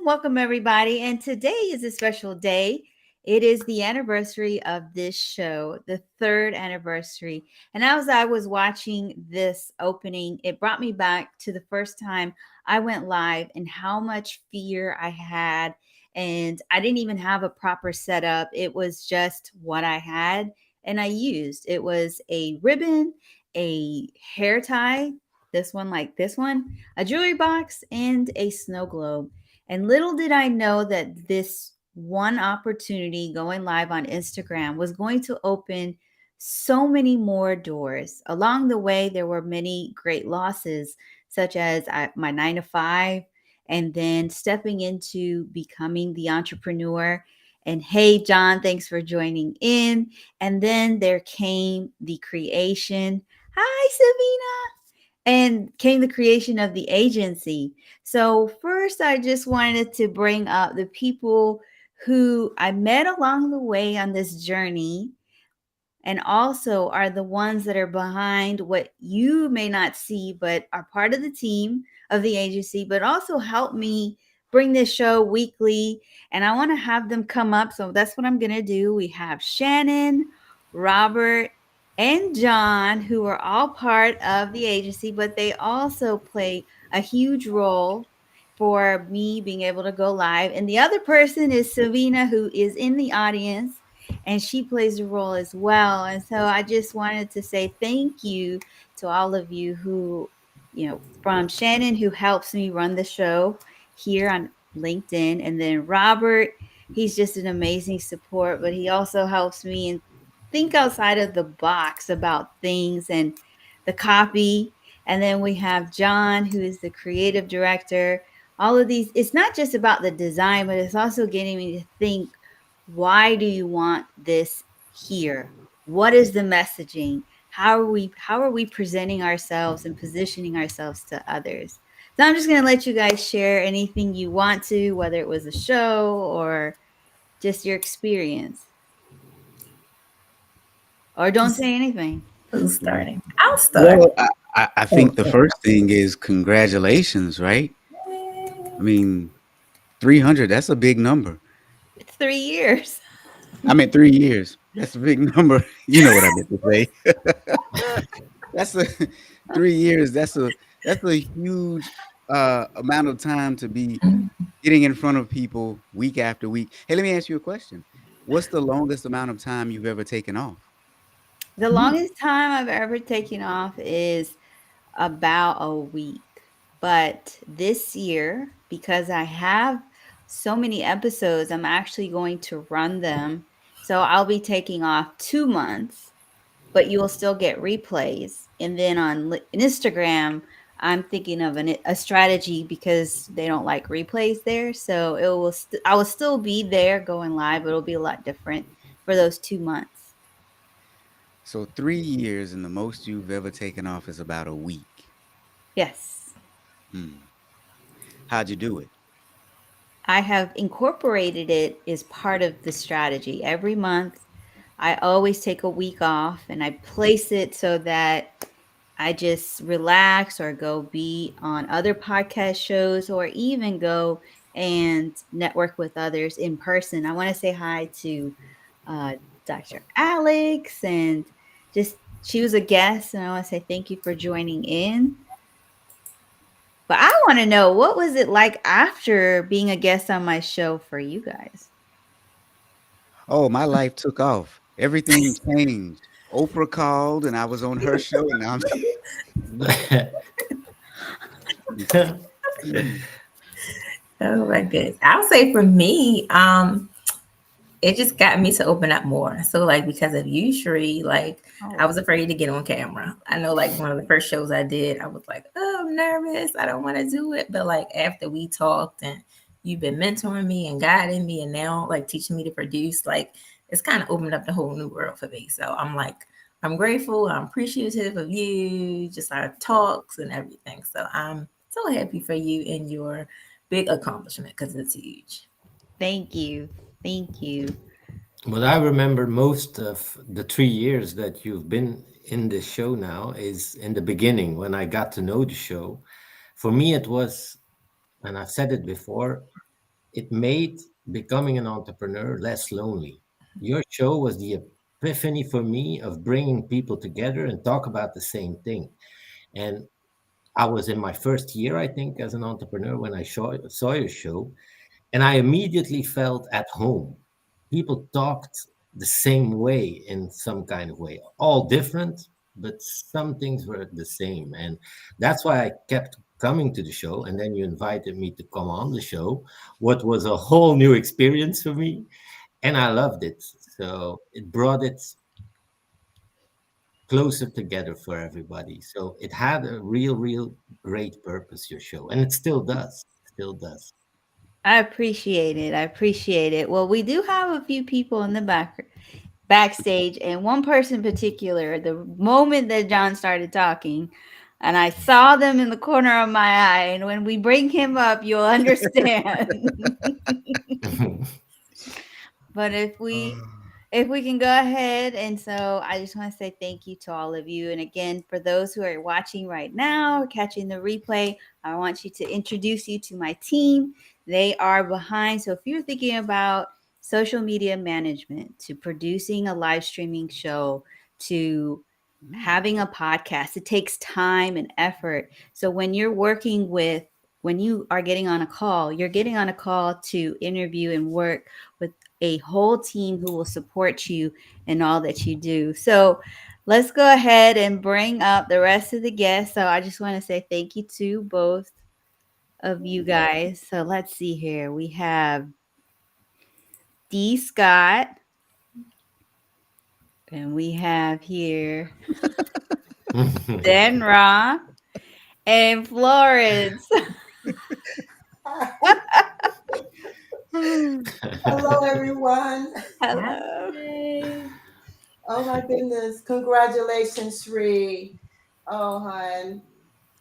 welcome, everybody. And today is a special day. It is the anniversary of this show, the third anniversary. And as I was watching this opening, it brought me back to the first time I went live and how much fear I had. And I didn't even have a proper setup, it was just what I had. And I used it was a ribbon, a hair tie, this one, a jewelry box, and a snow globe. And little did I know that this one opportunity going live on Instagram was going to open so many more doors. Along the way, there were many great losses, such as my 9 to 5, and then stepping into becoming the entrepreneur. And hey, John, thanks for joining in. And then there came the creation. Hi, Savina, and came the creation of the agency. So, first, I just wanted to bring up the people who I met along the way on this journey, and also are the ones that are behind what you may not see, but are part of the team of the agency, but also help me bring this show weekly. And I want to have them come up. So that's what I'm going to do. We have Shannon, Robert, and John, who are all part of the agency, but they also play a huge role for me being able to go live. And the other person is Savina, who is in the audience, and she plays a role as well. And so I just wanted to say thank you to all of you who, from Shannon, who helps me run the show here on LinkedIn, and then Robert, he's just an amazing support, but he also helps me and think outside of the box about things and the copy. And then we have John, who is the creative director. All of these, it's not just about the design, but it's also getting me to think, why do you want this here? What is the messaging? How are we presenting ourselves and positioning ourselves to others? So I'm just going to let you guys share anything you want to, whether it was a show or just your experience. Or don't say anything. Who's starting? I'll start. Well, I think the first thing is congratulations, right? I mean, 300, that's a big number. It's 3 years. I mean, 3 years. That's a big number. You know what I meant to say. That's a 3 years. That's a huge amount of time to be getting in front of people week after week. Hey, let me ask you a question. What's the longest amount of time you've ever taken off? The longest time I've ever taken off is about a week. But this year, because I have so many episodes, I'm actually going to run them. So I'll be taking off 2 months, but you will still get replays. And then on Instagram, I'm thinking of a strategy because they don't like replays there. So I will still be there going live, but it'll be a lot different for those 2 months. So 3 years, and the most you've ever taken off is about a week. Yes. How'd you do it? I have incorporated it as part of the strategy. Every month, I always take a week off and I place it so that I just relax or go be on other podcast shows or even go and network with others in person. I want to say hi to uh, Dr. Alex, and just she was a guest, and I want to say thank you for joining in. But I want to know, what was it like after being a guest on my show for you guys? Oh, my life took off. Everything changed. Oprah called, and I was on her show, and now Oh my goodness. I'll say for me, it just got me to open up more. So like because of you, Sheree, like I was afraid to get on camera. I know like one of the first shows I did, I was like, oh, I'm nervous. I don't want to do it. But like after we talked and you've been mentoring me and guiding me and now like teaching me to produce, like it's kind of opened up the whole new world for me. So I'm like, I'm grateful. I'm appreciative of you, just our talks and everything. So I'm so happy for you and your big accomplishment because it's huge. Thank you. Thank you. What I remember most of the 3 years that you've been in this show now is in the beginning when I got to know the show. For me, it was and I've said it before, it made becoming an entrepreneur less lonely. Your show was the epiphany for me of bringing people together and talk about the same thing. And I was in my first year, I think, as an entrepreneur when I saw your show, and I immediately felt at home. People talked the same way in some kind of way, all different, but some things were the same. And that's why I kept coming to the show. And then you invited me to come on the show, what was a whole new experience for me. And I loved it. So it brought it closer together for everybody. So it had a real great purpose, your show. And it still does. Still does. I appreciate it. I appreciate it. Well, we do have a few people in the backstage, and one person in particular, the moment that John started talking, and I saw them in the corner of my eye, and when we bring him up, you'll understand. But if we can go ahead, and so I just want to say thank you to all of you. And again, for those who are watching right now, catching the replay, I want you to introduce you to my team. They are behind. So if you're thinking about social media management, to producing a live streaming show, to having a podcast, it takes time and effort. So when you're working with, when you are getting on a call, you're getting on a call to interview and work with a whole team who will support you in all that you do. So let's go ahead and bring up the rest of the guests. So I just want to say thank you to both of you guys. So let's see here. We have D. Scott, and we have here Dan Ra and Florence. Hello, everyone. Hello. Hi. Oh my goodness! Congratulations, Sri. Oh, hon.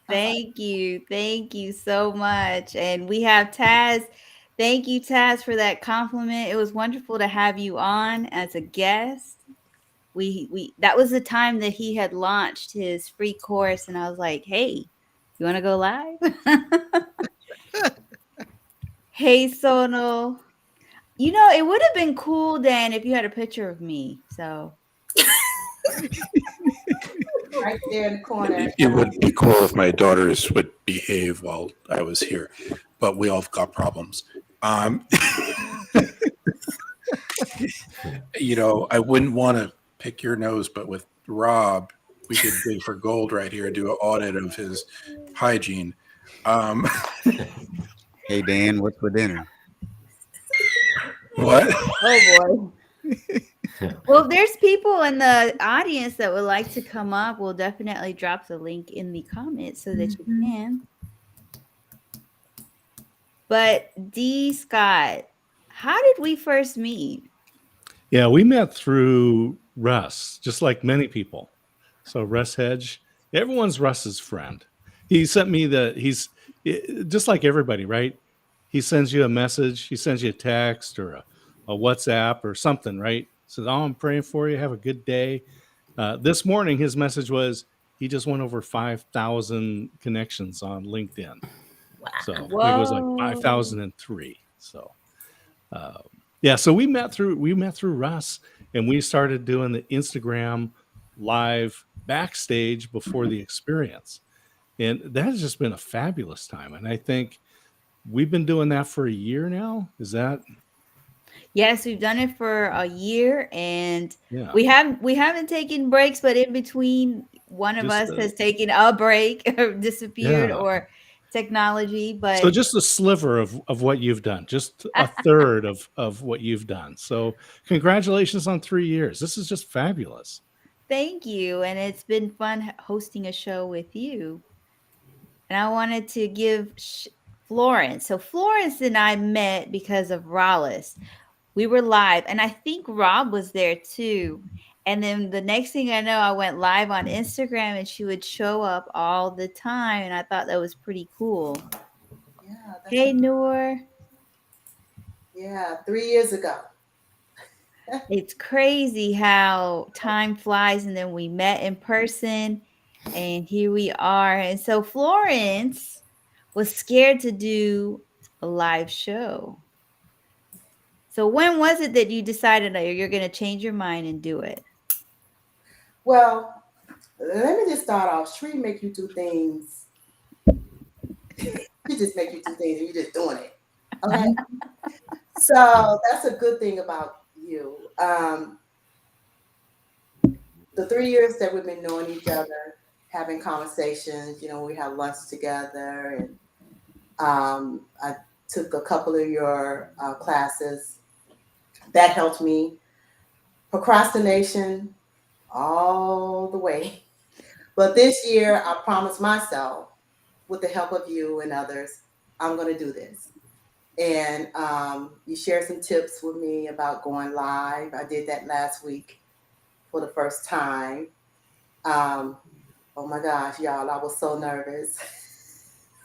Thank you. Thank you so much. And we have Taz. Thank you, Taz, for that compliment. It was wonderful to have you on as a guest. We that was the time that he had launched his free course, and I was like, hey, you want to go live? Hey, Sonal. You know, it would have been cool, Dan, if you had a picture of me. So Right there in the corner. It would be cool if my daughters would behave while I was here, but we all got problems. I wouldn't want to pick your nose, but with Rob, we could dig for gold right here and do an audit of his hygiene. Hey Dan, what's for dinner? What? oh boy. Well, if there's people in the audience that would like to come up, we'll definitely drop the link in the comments so that you can. But D. Scott, how did we first meet? Yeah, we met through Russ, just like many people. So Russ Hedge, everyone's Russ's friend. He sent me just like everybody, right? He sends you a message, he sends you a text or a WhatsApp or something, right? Says, "Oh, I'm praying for you. Have a good day." This morning, his message was he just went over 5,000 connections on LinkedIn. Wow. So it was like 5,003. So yeah, so we met through Russ, and we started doing the Instagram live backstage before the experience. And that has just been a fabulous time. And I think we've been doing that for a year now. Is that? Yes, we've done it for a year, and Yeah. we haven't taken breaks, but in between, one of us has taken a break or disappeared or technology. But so just a sliver of what you've done, just a third of what you've done. So congratulations on 3 years. This is just fabulous. Thank you, and it's been fun hosting a show with you. And I wanted to give Florence. So Florence and I met because of Raleigh. We were live, and I think Rob was there too. And then the next thing I know, I went live on Instagram, and she would show up all the time, and I thought that was pretty cool. Yeah. Hey, Noor. Yeah, 3 years ago. It's crazy how time flies, and then we met in person, and here we are. And so Florence, was scared to do a live show. So when was it that you decided that you're going to change your mind and do it? Well, let me just start off. Shree make you do things. She just make you do things and you're just doing it. Okay. So that's a good thing about you. The 3 years that we've been knowing each other, having conversations, we had lunch together, and I took a couple of your classes. That helped me. Procrastination all the way. But this year, I promised myself, with the help of you and others, I'm going to do this. And you shared some tips with me about going live. I did that last week for the first time. Um, oh my gosh, y'all, I was so nervous.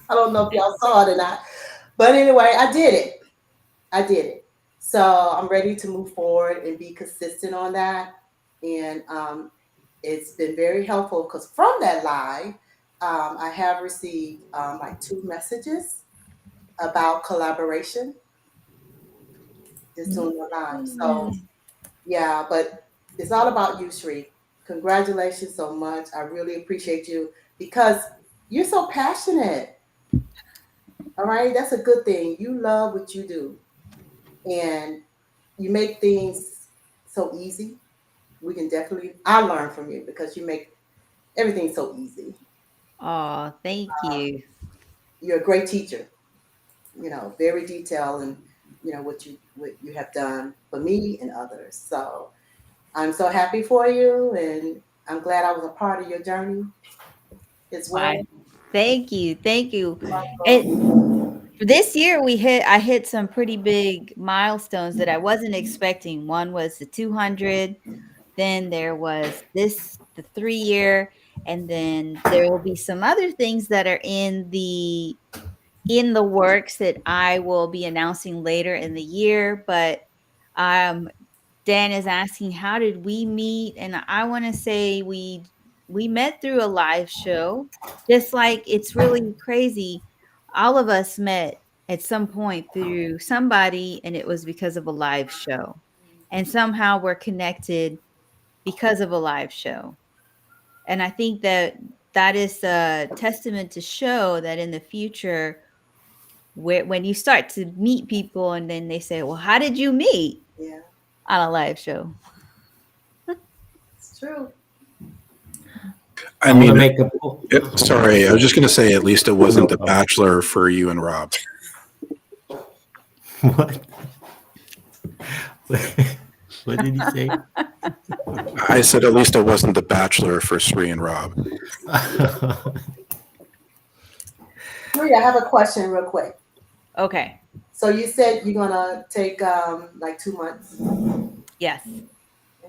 I don't know if y'all saw it or not. But anyway, I did it. I did it. So I'm ready to move forward and be consistent on that. And it's been very helpful because from that live, I have received like 2 messages about collaboration just doing the live. So yeah, but it's all about you, Sri. Congratulations so much. I really appreciate you because you're so passionate. All right, that's a good thing. You love what you do, and you make things so easy. We can definitely. I learn from you because you make everything so easy. Oh, thank you. You're a great teacher. Very detailed and what you have done for me and others. So I'm so happy for you, and I'm glad I was a part of your journey as Why? well. Thank you. Thank you. And for this year I hit some pretty big milestones that I wasn't expecting. One was the 200, then there was the 3 year, and then there will be some other things that are in the works that I will be announcing later in the year, but um Dan is asking, how did we meet? And I want to say we met through a live show. Just like it's really crazy. All of us met at some point through somebody, and it was because of a live show. And somehow we're connected because of a live show. And I think that that is a testament to show that in the future, when you start to meet people and then they say, well, how did you meet? Yeah, On a live show. it's true. I I want to mean, make a sorry, I was just going to say, at least it wasn't The Bachelor for you and Rob. what? What did he say? I said, at least it wasn't The Bachelor for Sri and Rob. Maria, I have a question real quick. Okay. So you said you're gonna take like 2 months. Yes. And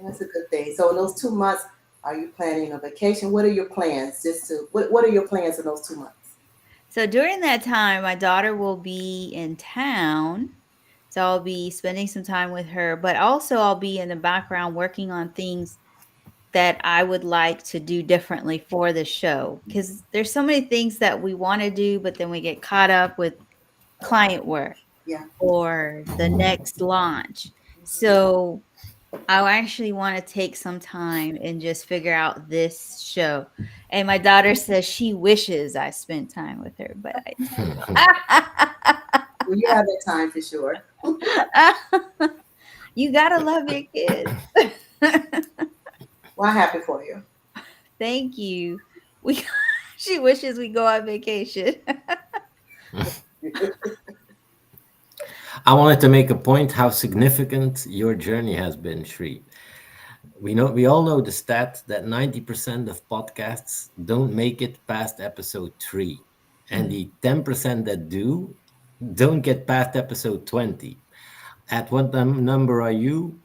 that's a good thing. So in those 2 months, are you planning a vacation? What are your plans? What are your plans in those 2 months? So during that time, my daughter will be in town. So I'll be spending some time with her, but also I'll be in the background working on things that I would like to do differently for the show. Because there's so many things that we want to do, but then we get caught up with client work Yeah. or the next launch. So I actually want to take some time and just figure out this show. And my daughter says she wishes I spent time with her, but Well, you have that time for sure. you gotta love your kids. Well, I'm happy for you. Thank you. We she wishes we go on vacation. I wanted to make a point how significant your journey has been, Shri. We all know the stat that 90% of podcasts don't make it past episode 3. And the 10% that do don't get past episode 20. At what number are you?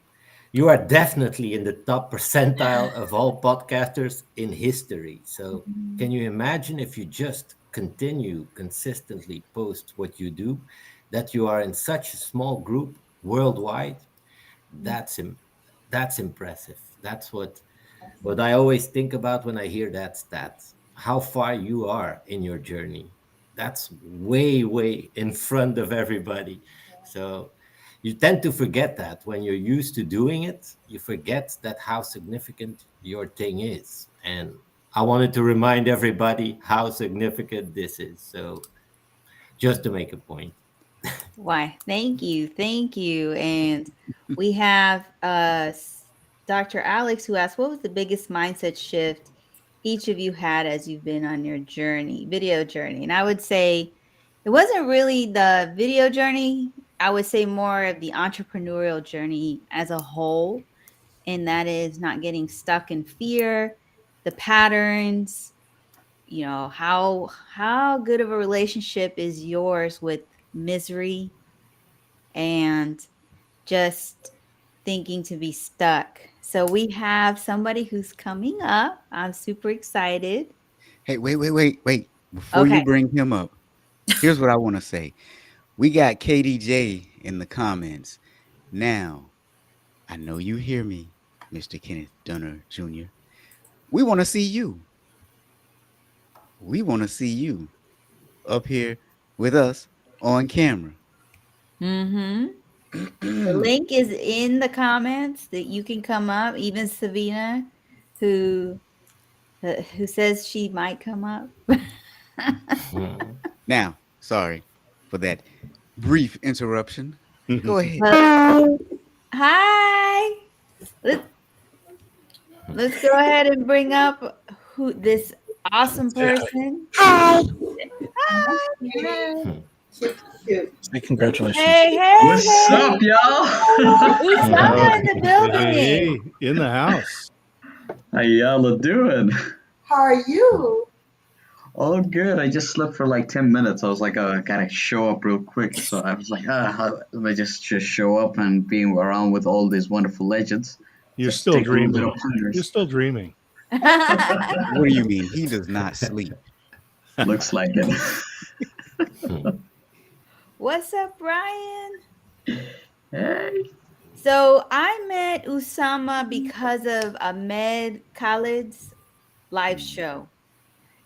You are definitely in the top percentile of all podcasters in history. So, can you imagine if you just continue consistently post what you do, that you are in such a small group worldwide? That's that's impressive. That's what I always think about when I hear that stat. How far you are in your journey. that's way in front of everybody. So you tend to forget that when you're used to doing it, you forget that how significant your thing is. And I wanted to remind everybody how significant this is. So just to make a point. Why? Thank you. And we have Dr. Alex who asked, what was the biggest mindset shift each of you had as you've been on your journey, video journey? And I would say it wasn't really the video journey. I would say more of the entrepreneurial journey as a whole. And that is not getting stuck in fear, the patterns, how good of a relationship is yours with misery and just thinking to be stuck. So we have somebody who's coming up. I'm super excited. Hey, wait. Before you Okay. bring him up, here's what I want to say. We got KDJ in the comments. Now, I know you hear me, Mr. Kenneth Dunner Jr. We want to see you. We want to see you up here with us on camera. Mm-hmm. The link is in the comments that you can come up. Even Savina, who says she might come up. Now, sorry for that brief interruption. Go ahead. Hi. Let's go ahead and bring up this awesome person. Hi. Hi. Say congratulations. Hey. What's up, y'all? Usama in the building. Hey, in the house. How y'all are doing? How are you? All good. I just slept for like 10 minutes. I was like, oh, I gotta show up real quick. So I was like, let me just show up and being around with all these wonderful legends. You're Just still take a little bit dreaming. of ponders. You're still dreaming. What do you mean? He does not sleep. Looks like it. What's up, Brian? Hey. So I met Usama because of Ahmed Khalid's live show.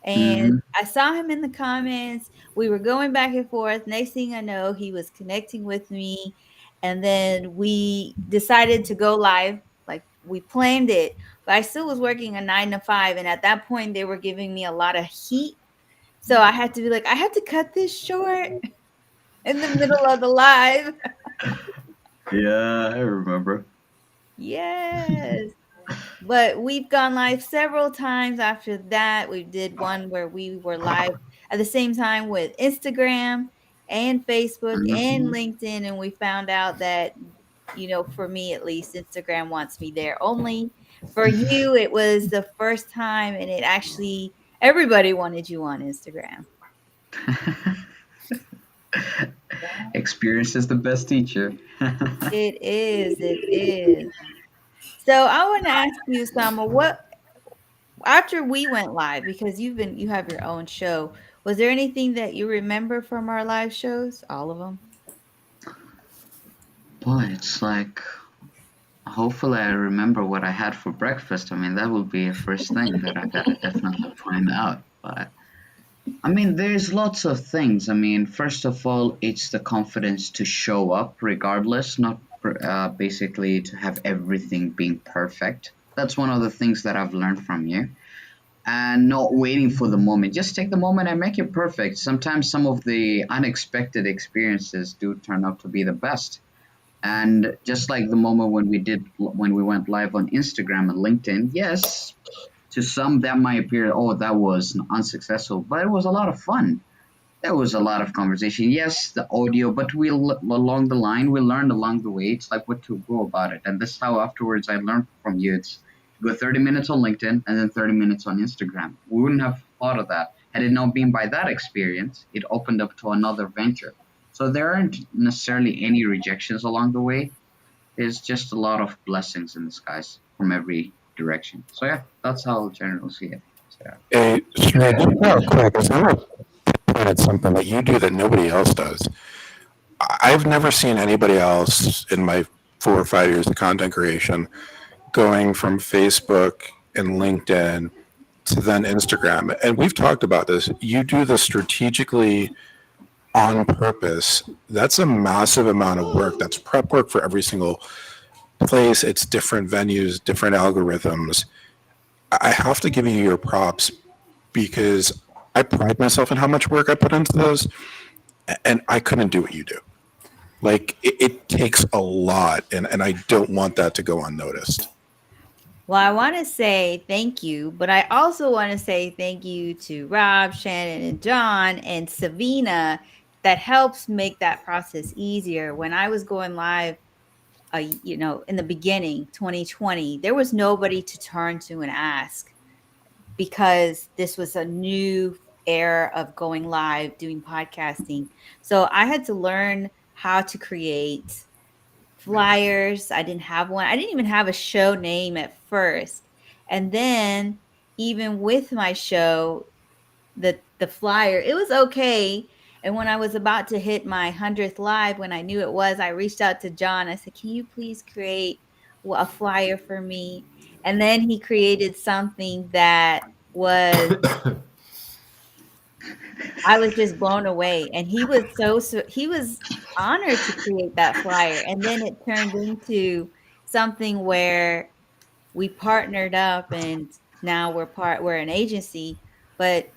And I saw him in the comments. We were going back and forth. Next thing I know, he was connecting with me. And then we decided to go live. Like we planned it. But I still was working a 9 to 5. And at that point, they were giving me a lot of heat. So I had to be like, I have to cut this short in the middle of the live. Yeah, I remember. Yes. But we've gone live several times after that. We did one where we were live at the same time with Instagram and Facebook and LinkedIn. And we found out that, for me at least, Instagram wants me there only. For you, it was the first time and it actually, everybody wanted you on Instagram. Experience is the best teacher. It is. So I want to ask you, Sama, what after we went live, because you have your own show, was there anything that you remember from our live shows? All of them? Boy, it's like, hopefully I remember what I had for breakfast. I mean, that will be a first thing that I gotta definitely find out. But I mean, there's lots of things. I mean, first of all, it's the confidence to show up regardless, not basically to have everything being perfect. That's one of the things that I've learned from you. And not waiting for the moment. Just take the moment and make it perfect. Sometimes some of the unexpected experiences do turn out to be the best. And just like the moment when we went live on Instagram and LinkedIn, yes, to some that might appear, oh, that was unsuccessful, but it was a lot of fun. There was a lot of conversation. Yes, the audio, but along the line, we learned along the way. It's like what to go about it. And this is how afterwards I learned from you. It's to go 30 minutes on LinkedIn and then 30 minutes on Instagram. We wouldn't have thought of that. Had it not been by that experience, it opened up to another venture. So there aren't necessarily any rejections along the way. There's just a lot of blessings in disguise from every direction. So yeah, that's how I'll generally see it. So, Hey, Sinead, just real quick, because I want to point at something that you do that nobody else does. I've never seen anybody else in my 4 or 5 years of content creation going from Facebook and LinkedIn to then Instagram. And we've talked about this. You do this strategically on purpose. That's a massive amount of work. That's prep work for every single place. It's different venues, different algorithms. I have to give you your props because I pride myself in how much work I put into those, and I couldn't do what you do. Like it takes a lot, and I don't want that to go unnoticed. Well, I want to say thank you, but I also want to say thank you to Rob, Shannon, and John, and Savina that helps make that process easier. When I was going live, in the beginning, 2020, there was nobody to turn to and ask because this was a new era of going live, doing podcasting. So I had to learn how to create flyers. I didn't have one. I didn't even have a show name at first. And then even with my show, the flyer, it was okay. And when I was about to hit my 100th live, when I knew it was, I reached out to John. I said, "Can you please create a flyer for me?" And then he created something that was I was just blown away. And he was he was honored to create that flyer. And then it turned into something where we partnered up and now we're an agency. But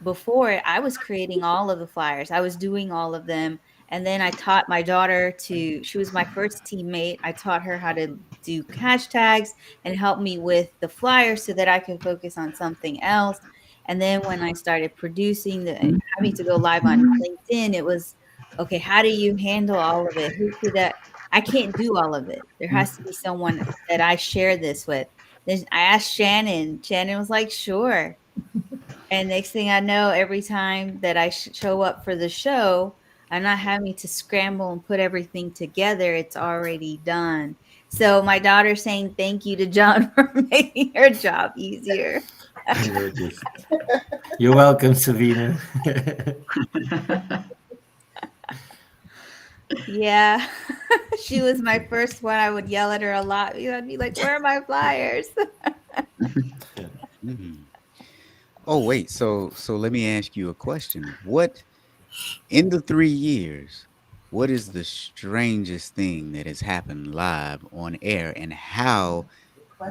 before, I was creating all of the flyers. I was doing all of them. And then I taught my daughter she was my first teammate. I taught her how to do hashtags and help me with the flyers so that I could focus on something else. And then when I started producing and having to go live on LinkedIn, it was, okay, how do you handle all of it? Who could that? I can't do all of it. There has to be someone that I share this with. Then I asked Shannon. Shannon was like, sure. And next thing I know, every time that I show up for the show, I'm not having to scramble and put everything together. It's already done. So my daughter's saying thank you to John for making her job easier. You're welcome, Savina. Yeah. She was my first one. I would yell at her a lot. I'd be like, where are my flyers? Mhm. Oh, wait. So let me ask you a question. What in the 3 years, what is the strangest thing that has happened live on air, and how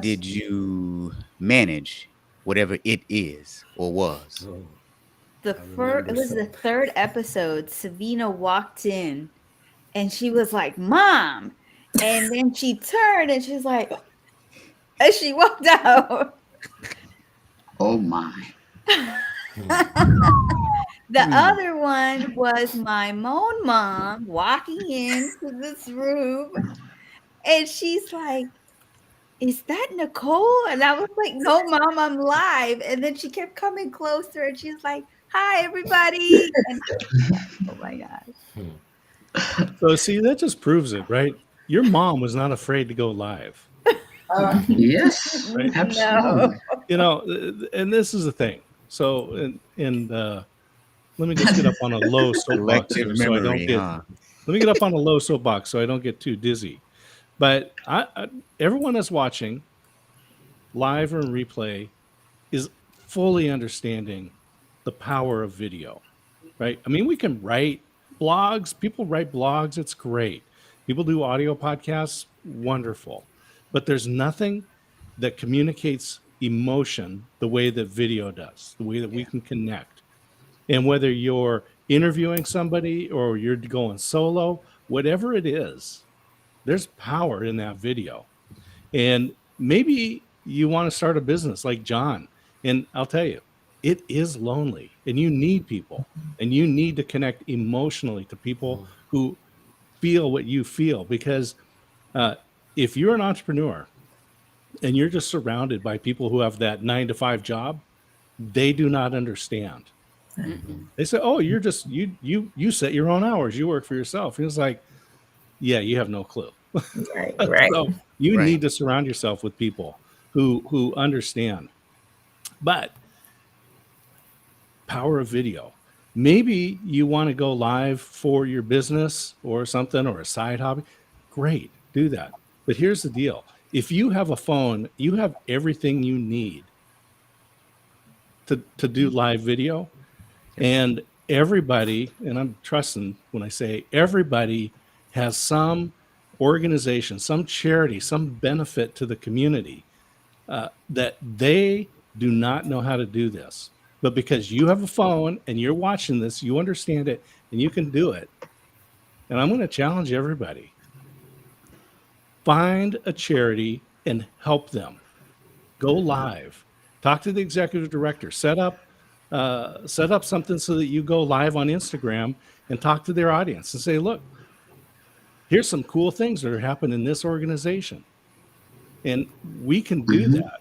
did you manage whatever it is or was? Oh, It was the third episode. Savina walked in and she was like, Mom. And then she turned and she's like, as she walked out. Oh my. The other one was my own mom walking into this room and she's like, is that Nicole? And I was like, no, Mom, I'm live. And then she kept coming closer and she's like, hi, everybody. And oh my God. So see, that just proves it, right? Your mom was not afraid to go live. Yes, Right. absolutely. And this is the thing. So, let me just get up on a low soapbox Collective here, so I don't memory, get. huh? Let me get up on a low soapbox so I don't get too dizzy. But everyone that's watching, live or in replay, is fully understanding the power of video, right? I mean, we can write blogs. People write blogs. It's great. People do audio podcasts. Wonderful. But there's nothing that communicates emotion the way that video does, the way that we can connect. And whether you're interviewing somebody or you're going solo, whatever it is, there's power in that video. And maybe you want to start a business like John. And I'll tell you, it is lonely and you need people and you need to connect emotionally to people who feel what you feel. Because if you're an entrepreneur and you're just surrounded by people who have that 9 to 5 job, they do not understand. They say, oh, you're just, you set your own hours. You work for yourself. And it's like, yeah, you have no clue. Right. So you Right. need to surround yourself with people who understand. But power of video. Maybe you want to go live for your business or something or a side hobby. Great, do that. But here's the deal. If you have a phone, you have everything you need to do live video, and everybody, and I'm trusting when I say everybody, has some organization, some charity, some benefit to the community that they do not know how to do this. But because you have a phone and you're watching this, you understand it and you can do it. And I'm going to challenge everybody. Find a charity and help them. Go live. Talk to the executive director. Set up something so that you go live on Instagram and talk to their audience and say, look, here's some cool things that are happening in this organization. And we can do Mhm. that.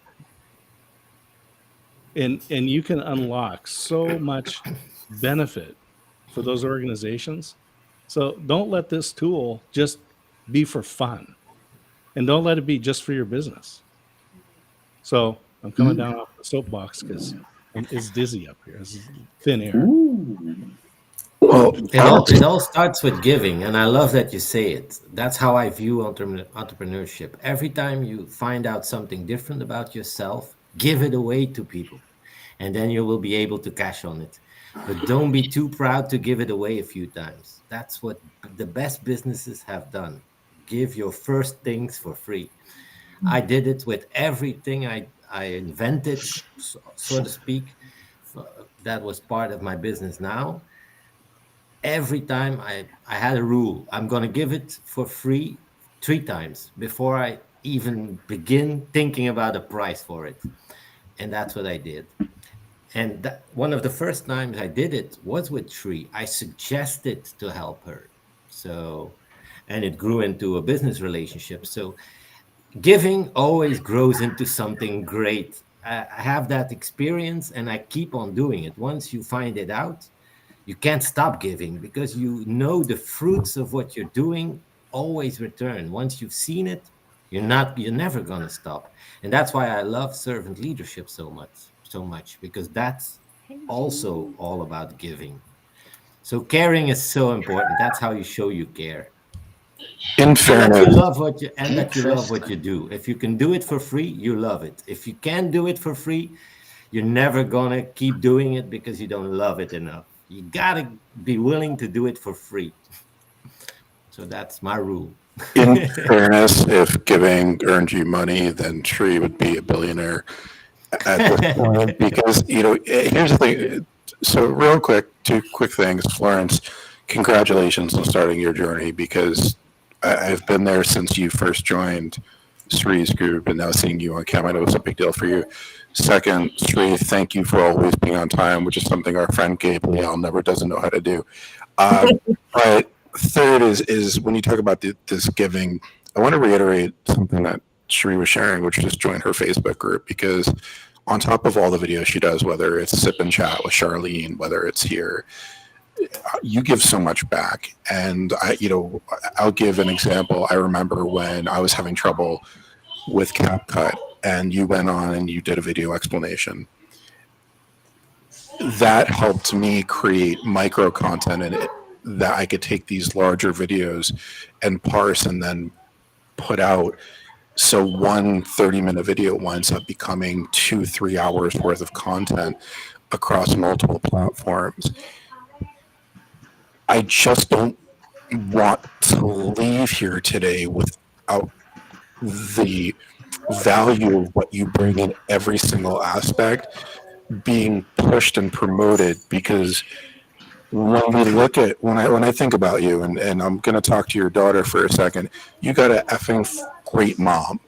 And you can unlock so much benefit for those organizations. So don't let this tool just be for fun, and don't let it be just for your business. So I'm coming Mm. down off the soapbox because it's dizzy up here. It's thin air. Ooh. Well, It all starts with giving, and I love that you say it. That's how I view entrepreneurship. Every time you find out something different about yourself, give it away to people, and then you will be able to cash on it. But don't be too proud to give it away a few times. That's what the best businesses have done. Give your first things for free. I did it with everything I invented, so to speak. That was part of my business now. Every time I had a rule. I'm going to give it for free 3 times before I even begin thinking about a price for it. And that's what I did. And one of the first times I did it was with Tree. I suggested to help her. So, and it grew into a business relationship. So giving always grows into something great. I have that experience and I keep on doing it. Once you find it out, you can't stop giving because you know the fruits of what you're doing always return. Once you've seen it, you're never gonna stop. And that's why I love servant leadership so much, because that's Hey, also Jane. all about giving. So caring is so important. That's how you show you care. in And that you fairness, love what you Interesting. do. If you can do it for free, you love it. If you can't do it for free, you're never gonna keep doing it because you don't love it enough. You gotta be willing to do it for free. So that's my rule. in fairness, if giving earned you money, then Tree would be a billionaire at this point because here's the thing. So real quick, two quick things. Florence, congratulations on starting your journey because I've been there since you first joined Sri's group, and now seeing you on camera, I know it's a big deal for you. Second, Sri, thank you for always being on time, which is something our friend Gabriel never doesn't know how to do. But third is when you talk about this giving, I want to reiterate something that Sri was sharing, which just joined her Facebook group, because on top of all the videos she does, whether it's Sip and Chat with Charlene, whether it's here, you give so much back. And I'll give an example. I remember when I was having trouble with CapCut, and you went on and you did a video explanation. That helped me create micro content in it that I could take these larger videos and parse and then put out. So one 30-minute video winds up becoming 2-3 hours worth of content across multiple platforms. I just don't want to leave here today without the value of what you bring in every single aspect being pushed and promoted, because when we look at when I think about you, and I'm going to talk to your daughter for a second, you got a effing great mom.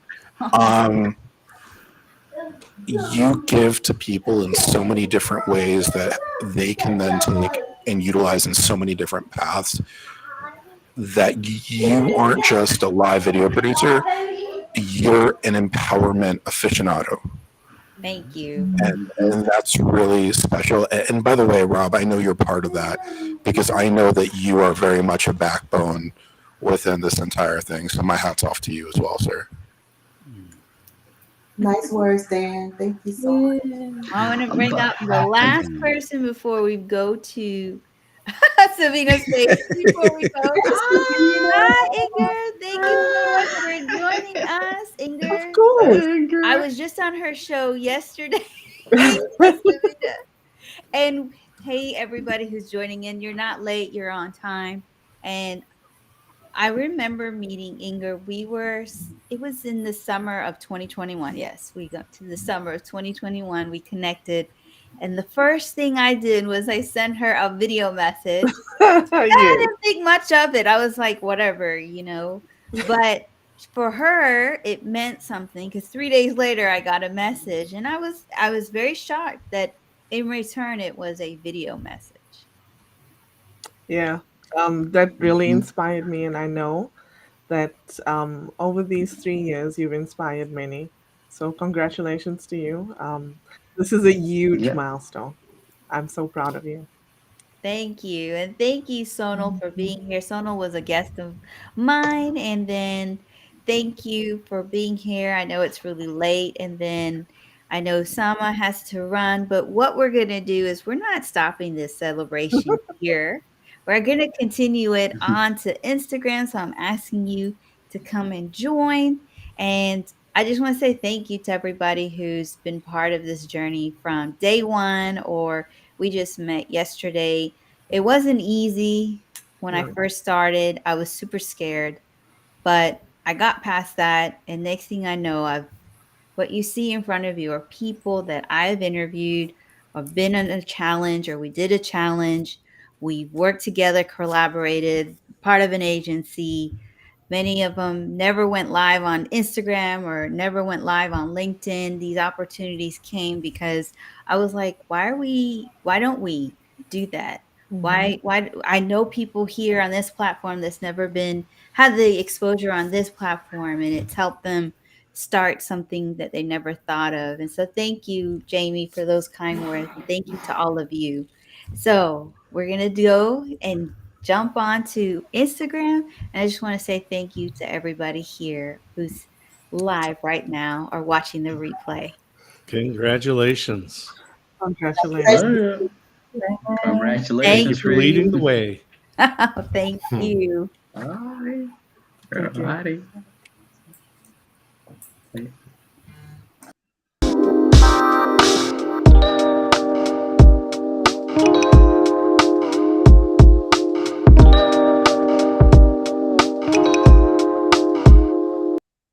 You give to people in so many different ways that they can then take and utilize in so many different paths, that you aren't just a live video producer, you're an empowerment aficionado. Thank you. And that's really special. And by the way, Rob, I know you're part of that because I know that you are very much a backbone within this entire thing. So my hat's off to you as well, sir. Nice words, Dan. Thank you so much. I want to bring up the last person before we go to Savina's face. Before we go to Hi, Inger. Thank you so much for joining us, Inger. Of course. I was just on her show yesterday. Yes, Davida. And hey, everybody who's joining in, you're not late, you're on time. And I remember meeting Inger. It was in the summer of 2021. Yes, we got to the summer of 2021. We connected. And the first thing I did was I sent her a video message. I Yes. didn't think much of it. I was like, whatever, But for her, it meant something because 3 days later I got a message and I was very shocked that in return it was a video message. Yeah. That really Mhm. inspired me, and I know that over these 3 years you've inspired many. So congratulations to you. This is a huge Yep. milestone. I'm so proud of you. Thank you. And thank you, Sonal, for Mhm. being here. Sonal was a guest of mine. And then thank you for being here. I know it's really late. And then I know Sama has to run. But what we're going to do is we're not stopping this celebration here. We're going to continue it on to Instagram. So I'm asking you to come and join. And I just want to say thank you to everybody who's been part of this journey from day one, or we just met yesterday. It wasn't easy when I No. first started. I was super scared, but I got past that. And next thing I know, what you see in front of you are people that I've interviewed or been on a challenge, or we did a challenge. We worked together, collaborated, part of an agency. Many of them never went live on Instagram or never went live on LinkedIn. These opportunities came because I was like, why don't we do that? Mhm. Why I know people here on this platform that's never been had the exposure on this platform, and it's helped them start something that they never thought of. And so thank you, Jamie, for those kind words. And thank you to all of you. So we're going to go and jump on to Instagram. And I just want to say thank you to everybody here who's live right now or watching the replay. Congratulations. Congratulations. Congratulations. Oh, Bye. Thank Thank you congratulations, for you. leading the Tree. way. Thank you. All right. Thank you. Alrighty.